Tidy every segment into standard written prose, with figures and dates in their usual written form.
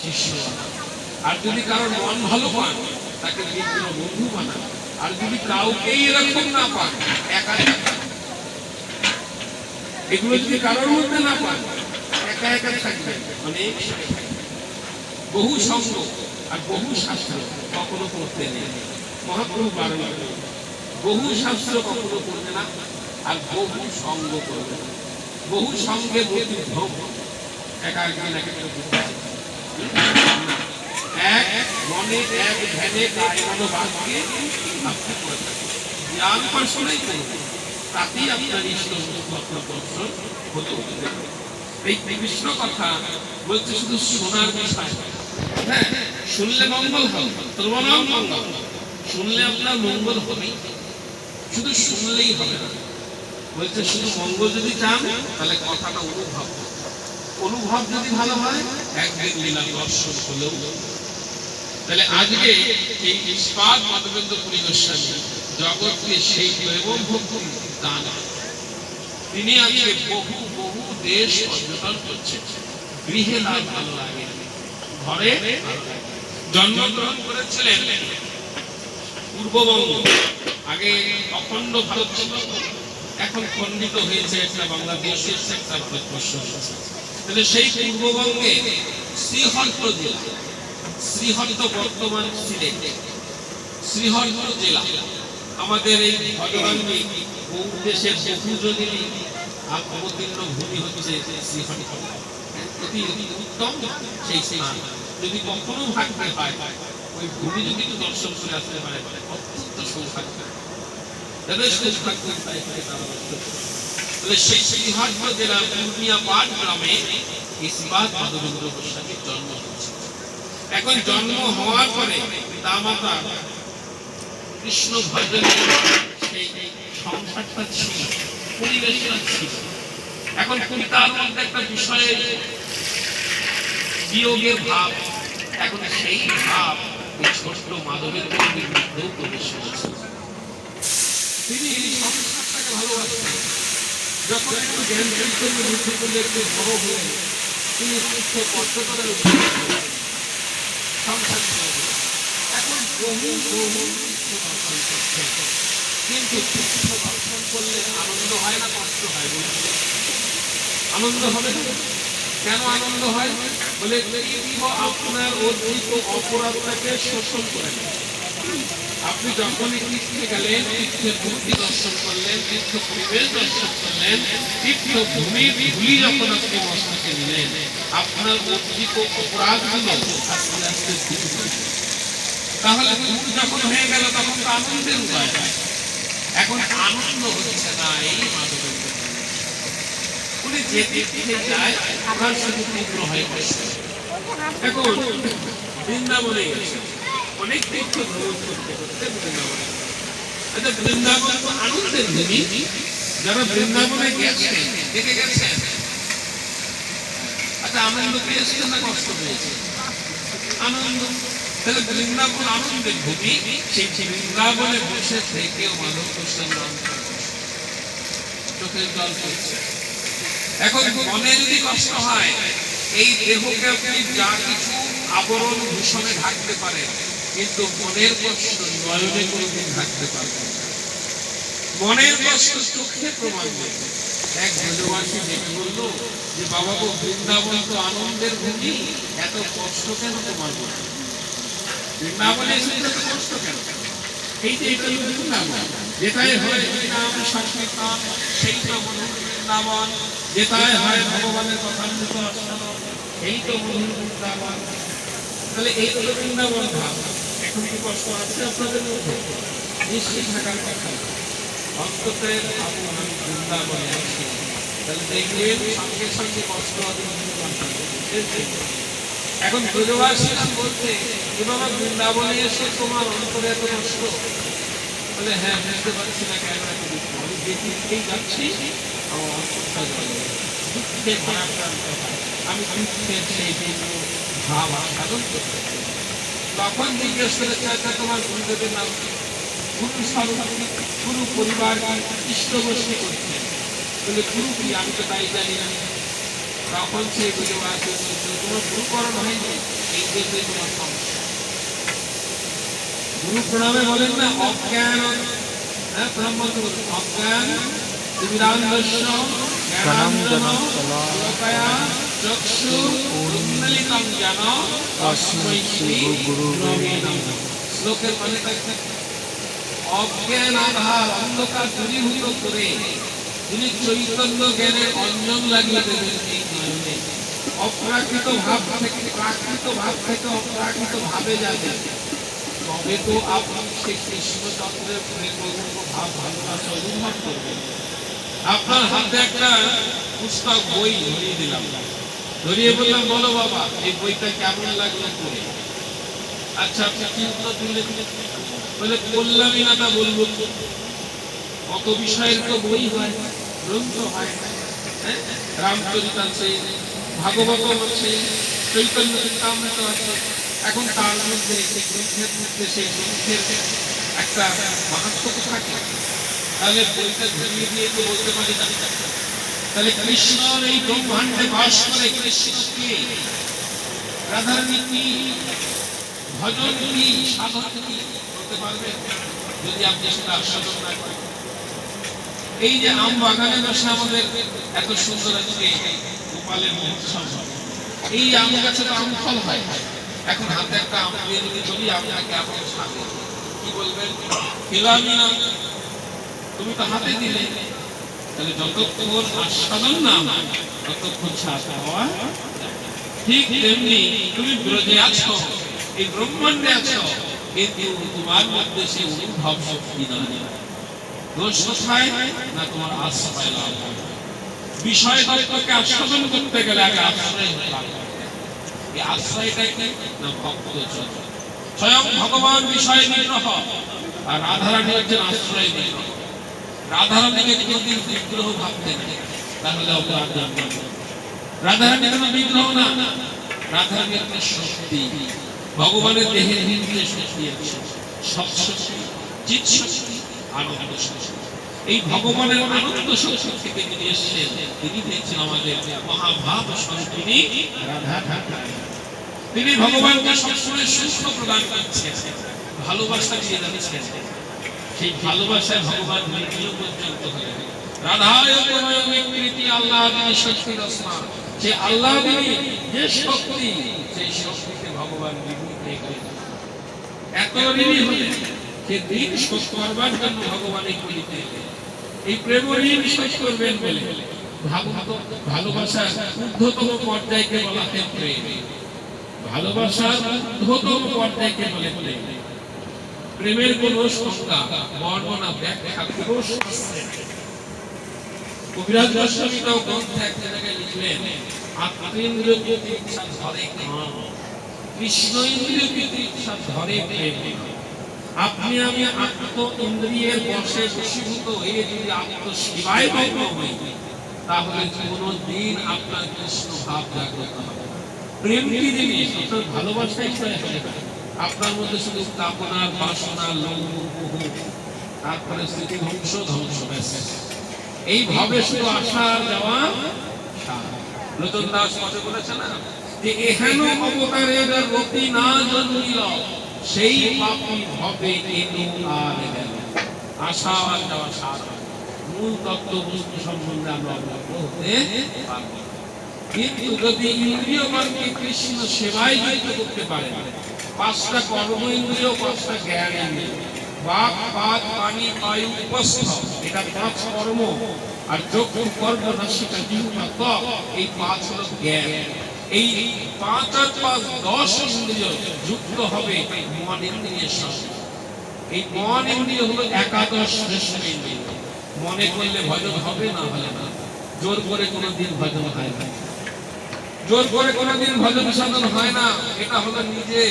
শিষ্য বানান। আর যদি কারোর মন ভালো পান তাকে মিত্র বন্ধু বানান। আর যদি কাউকেই এরকম না পান, একা একা, এগুলো যদি কারোর মধ্যে না পান, একা একা থাকবেন, অনেক বহু সঙ্গ আর বহু শাস্ত্র কখনো করতে নেই। মহাপ্রভু বারণ করেন, বহু শাস্ত্র কখনো করবে না, আর বহু সঙ্গ করবে না। বহু সঙ্গে বহু ভোগ, একা একদিন এক একটা এক মনে এক ধ্যানে কায়মানো বাক্যে আপনি করে থাকেন, জ্ঞান উপাসনাই করবেন, তাতেই আপনার ইষ্ট দর্শন হতে উঠবে। এই কৃষ্ণ কথা বলতে শুধু শোনার বিষয়, হ্যাঁ, শুনলে মঙ্গল হবে, শ্রবণও মঙ্গল, শুনলে আপনার মঙ্গল হবে, শুধু শুনলেই হবে না। বলছে শুধু মঙ্গল যদি চান তাহলে কথাটা অনুভব, অনুভব যদি ভালো হয় একদিন লীলা দর্শন হলেও। তাহলে আজকে এই ইস্পাত মাধবেন্দ্র পুরী গোস্বামী জগৎকে সেই প্রেম ভক্তি দান, তিনি আজকে বহু বহু দেশ পর্যটন করছেন। গৃহে তার ভালো লাগে, ঘরে জন্মগ্রহণ করেছিলেন পূর্ববঙ্গ, আগে অখণ্ড ভারত ছিল, এখন খণ্ডিত হয়েছে, একটা বাংলাদেশ এসেছে, একটা ভারতবর্ষ এসেছে। তাহলে সেই পূর্ববঙ্গে শ্রীহট্ট জেলা, শ্রীহট্ট বর্তমান সিলেট, শ্রীহট্ট জেলা আমাদের এই ভগবানী বহু দেশের বহুজনী অবতীর্ণ ভূমি হচ্ছে শ্রীহট্ট, অতি উত্তম সেই স্থান। যদি কখনো ভাগ্যে হয় ওই ভূমি যদি একটু দর্শন করে আসতে পারে, অত্যন্ত সৌভাগ্য, যাদের সৌভাগ্য পায় তাহলে সেই শ্রীহট্ট জেলার পূর্ণিয়া পাট গ্রামে ইস্পাত মাধবেন্দ্র গোস্বামীর জন্ম হয়েছে। এখন জন্ম হওয়ার পরে দামাতা কৃষ্ণ ভজনের সেই সংসারটা ছিল, পরিবেশটা ছিল। এখন তার মধ্যে একটা বিষয়ে বিয়োগের ভাব, এখন সেই ভাব এই ছোট্ট মাধবেন্দ্র মধ্যেও প্রবেশ করেছে। তিনি সংসারটাকে ভালোবাসতেন। যখন একটু জ্ঞান চৈতন্য বুদ্ধি করলে একটু বড় হলেন, তিনি পর্যটনের সংসার এখন বহু বহু দর্শন করছেন। কিন্তু কৃষ্ণ দর্শন করলে আনন্দ হয় না, কষ্ট হয়? আনন্দ হবে না। কেন আনন্দ হয়? বলে আপনার অর্জিত অপরাধটাকে শোষণ করে নেয়। আপনি যখনই তীর্থে গেলেন, তীর্থের মূর্তি দর্শন করলেন, তীর্থ পরিবেশ দর্শন করলেন, তীর্থ ভূমির ধুলি যখন আপনি মস্তকে নিলেন, আপনার অর্জিত অপরাধগুলো আস্তে আস্তে দূর হয়ে, তাহলে দূর যখন হয়ে গেল তখন তো আনন্দের উপায় হয়। এখন আনন্দ হচ্ছে না এই মাধবেন্দ্র। উনি যে তীর্থে যায় ওখান শুধু তীব্র হয়ে বসে। এখন বৃন্দাবনে গেছে, অনেক তীর্থ ভ্রমণ করতে করতে বৃন্দাবনে। আচ্ছা, বৃন্দাবন তো আনন্দের ভূমি। যারা বৃন্দাবনে গেছেন, দেখে গেছেন, আচ্ছা আনন্দ পেয়েছে না কষ্ট পেয়েছে? আনন্দ। তাহলে বৃন্দাবন আনন্দের ভূমি, সেই বৃন্দাবনে বসে থেকেও মাধব গোস্বামী চোখের জল পড়ছে। এখন মনে যদি কষ্ট হয়, এই দেহকে আপনি যা কিছু আবরণ ভূষণে ঢাকতে পারে, কিন্তু মনের কষ্ট নয়নে কোনোদিন ঢাকতে পারবে না। মনের কষ্ট চোখে প্রমাণ দেবে। এক ব্রজবাসী ডেকে বলল যে বাবা গো, বৃন্দাবন তো আনন্দের ভূমি, এত কষ্ট কেন তোমার মনে? বৃন্দাবনে এসে এত কষ্ট কেন? এই যে এটা বৃন্দাবন, যেটাই হয় হরিনাম সংকীর্তন, সেই তো মধুর বৃন্দাবন, যেটাই হয় ভগবানের কথামৃত শ্রবণ, এই তো মধুর বৃন্দাবন। তাহলে এই তো বৃন্দাবন ভাব। এখন কি কষ্ট আছে আপনাদের মধ্যে? নিশ্চিত থাকার কথা। অন্ততের আপনার বৃন্দাবনে আছে, তাহলে দেখবেন সঙ্গে সঙ্গে কষ্ট হবে। এখন ব্রজবাসীরা বলতে যে বাবা, বৃন্দাবনে এসে তোমার অন্তরে এত কষ্ট? বলে হ্যাঁ, বুঝতে পারছি না কেন এত দুঃখ। আমি যে দিকেই যাচ্ছি আমার অন্তরটা জ্বলে, দুঃখে ভারাক্রান্ত হয়। আমি দুঃখের সেই ভাব সাধন করতে পারি। তখন জিজ্ঞেস করেছে, আচ্ছা তোমার গুরুদেবের নাম কি? গুরু স্বরূপ, গুরু পরিবার ইষ্টগোষ্ঠী করছে। বলে গুরু কি? আমি তো তাই জানি না। তখন সেই ব্রজবাসী বলছে, তোমার গুরুকরণ হয়নি, এই এতে তোমার সমস্যা। গুরু প্রণামে বলেন না অজ্ঞান, হ্যাঁ প্রণাম বলতে বলুন অজ্ঞান তিমিরান্ধস্য জ্ঞানাঞ্জনং শলাকয়া চক্ষুর উন্মীলিতং জ্ঞান তস্मै শ্রী গুরুবে নমঃ। শ্লোকের মানে অজ্ঞান আধার অন্ধকার দূরীভূত করে তিনি চৈতন্য জ্ঞানের অঞ্জন লাগিয়ে দেবেন এই নয়নে। অপ্রাকৃত ভাব থেকে প্রাকৃত ভাব থেকে অপ্রাকৃত ভাবে যাবে, তবে তো আপনি সেই কৃষ্ণচন্দ্রের প্রেম ভাব ভালোবাসা অনুভব করবেন। আপনার হাতে একটা পুস্তক বই ধরিয়ে দিলাম, ধরিয়ে বললাম বলো বাবা এই বইটা কেমন লাগলো পড়ে। আচ্ছা আপনি কি উত্তর দিলেন? বলে বললামই না তা বলবো, কত বিষয়ের তো বই হয়, গ্রন্থ হয়, হ্যাঁ রামচরিত আছে, ভাগবত আছে, চৈতন্য চরিতামৃত আছে। এখন তার মধ্যে সেই গ্রন্থের মধ্যে সেই গ্রন্থের একটা মাহাত্ম্য থাকে, তাহলে বইটা ধরিয়ে দিয়ে তো বলতে পারি না। তাহলে কৃষ্ণর এই ব্রহ্মাণ্ডে বাস করে কৃষ্ণকে রাধারানী কি, ভজন কি, সাধন কি করতে পারবে যদি আপনি সেটা আস্বাদন না করেন? এই যে আম বাগানে বসে আমাদের এত সুন্দর আজকে গোপালের মহোৎসব, এই আম গাছে তো আম ফল হয়, এখন হাতে একটা আম দিয়ে যদি চলি আপনাকে আপন সাথে কি বলবেন? খেলামি না, তুমি তো হাতে দিলে। তাহলে যতক্ষণ আস্বাদন না ততক্ষণ স্বাদ পাওয়া। ঠিক তেমনি তুমি ব্রজে আছো, এই ব্রহ্মাণ্ডে আছো, কিন্তু তোমার মধ্যে সেই অনুভব শক্তি নাই। দোষ কোথায়? না তোমার আশ্রয় লাভ। বিষয় তত্ত্বকে আস্বাদন করতে গেলে আগে আশ্রয় লাভ। এই আশ্রয়টা কি? না ভক্তজন। স্বয়ং ভগবান বিষয় নিগ্রহ, আর রাধারানী হচ্ছেন আশ্রয় নিগ্রহ। রাধারানীকে কোনদিন বিগ্রহ ভাবতেন তাহলে অপরাধ জানবেন। রাধারানী কোনো বিগ্রহ না, রাধারানী একটা শক্তি, ভগবানের দেহের ভিতরে শক্তি আছে, সব শক্তি, চিৎ শক্তি, আনন্দ শক্তি। এই ভগবানের আনন্দ শক্তি থেকে তিনি এসেছেন, তিনি হচ্ছেন আমাদের মহাভাব স্বরূপিণী রাধা ঠাকুর। তিনি ভগবানকে সবসময় সুস্থ প্রদান করছেন, ভালোবাসা দিয়ে যাচ্ছেন। সেই ভালোবাসায় ভগবান মৃত্যু পর্যন্ত হলেন। রাধায় তোমায় প্রীতি আল্লাহ দিনী শক্তি রসমা, সে আল্লাহ দিনী যে শক্তি, সেই শক্তিতে ভগবান বিমুখ হয়ে গেলেন। এত ঋণী হলেন যে ঋণ শোধ করবার জন্য ভগবান এই কলিতে এলেন। এই প্রেম ঋণ শোধ করবেন বলে ভালোবাসার ঊর্ধ্বতম পর্যায়কে বলা হয় প্রেম। ভালোবাসার ঊর্ধ্বতম পর্যায়কে বলে প্রেম। প্রেমের কোন সংজ্ঞা, বর্ণনা, ব্যাখ্যা কোন শাস্ত্রে নেই। কবিরাজ গোস্বামীরাও গ্রন্থে একটা জায়গায় লিখলেন, আত্মেন্দ্রিয় ইচ্ছা ধরে কাম, কৃষ্ণ ইন্দ্রিয় ইচ্ছা ধরে প্রেম। আপনি আমি আত্ম ইন্দ্রিয়ের বশে বশীভূত হয়ে যদি আত্মসেবায় মগ্ন হই, তাহলে কোনদিন আপনার কৃষ্ণ ভাব জাগ্রত হবে। প্রেম কি জিনিস? অর্থাৎ ভালোবাসাই আপনার মধ্যে শুধু কামনার বাসনা, লোভ, তারপরে স্মৃতি ধ্বংস, ধ্বংস ব্যাস। এইভাবে শুধু আসা যাওয়া। নতুন দাস কথা বলেছে না যে এহেন অবতারে রতি না জন্মিল, সেই পাপী হবে এনু আর গেল। আসা আর যাওয়া সারা মূল তত্ত্ব বস্তু সম্বন্ধে আমরা অবগত হতে পারব। কিন্তু যদি ইন্দ্রিয়গণকে কৃষ্ণ সেবায় জড়িত করতে পারে, পাঁচটা কর্ম ইন্দ্রিয়, পাঁচটা জ্ঞান ইন্দ্রিয়, বাক, পাদ, পানি, বায়ু, উপস্থ, এটা পাঁচ কর্ম। আর চক্ষু, কর্ণ, নাসিকা, জিহ্বা, ত্বক, এই পাঁচ হলো জ্ঞান। এই 5 আর 5 10 ইন্দ্রিয় যুক্ত হবে মন ইন্দ্রিয়ের সঙ্গে। এই মন ইন্দ্রিয় হলো একাদশ শ্রেষ্ঠ ইন্দ্রিয়। মনে করলে ভজন হবে, না হলে না। জোর করে কোনোদিন ভজন হয় না, জোর করে কোনোদিন ভজন সাধন হয় না। এটা হলো নিজে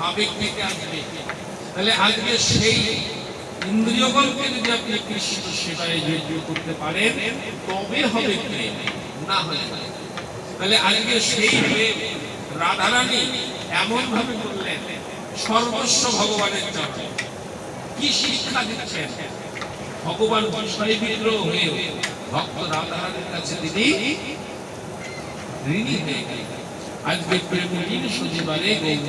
আবেগ থেকে আসবে। তাহলে আজকে সেই ইন্দ্রিয়গণকে যদি আপনি কৃষ্ণ সেবায় যোগ্য করতে পারেন, তবে হবে প্রেম, না হলে না। তাহলে আজকে সেই প্রেম রাধারানী এমন ভাবে করলেন, সর্বস্ব ভগবানের জন্য। কি শিক্ষা দিচ্ছেন? ভগবান বিষয় বিগ্রহ হয়ে ভক্ত রাধারানীর কাছে তিনি ঋণী হয়ে গেলেন। আজকে প্রেমের শনিবারে গৌর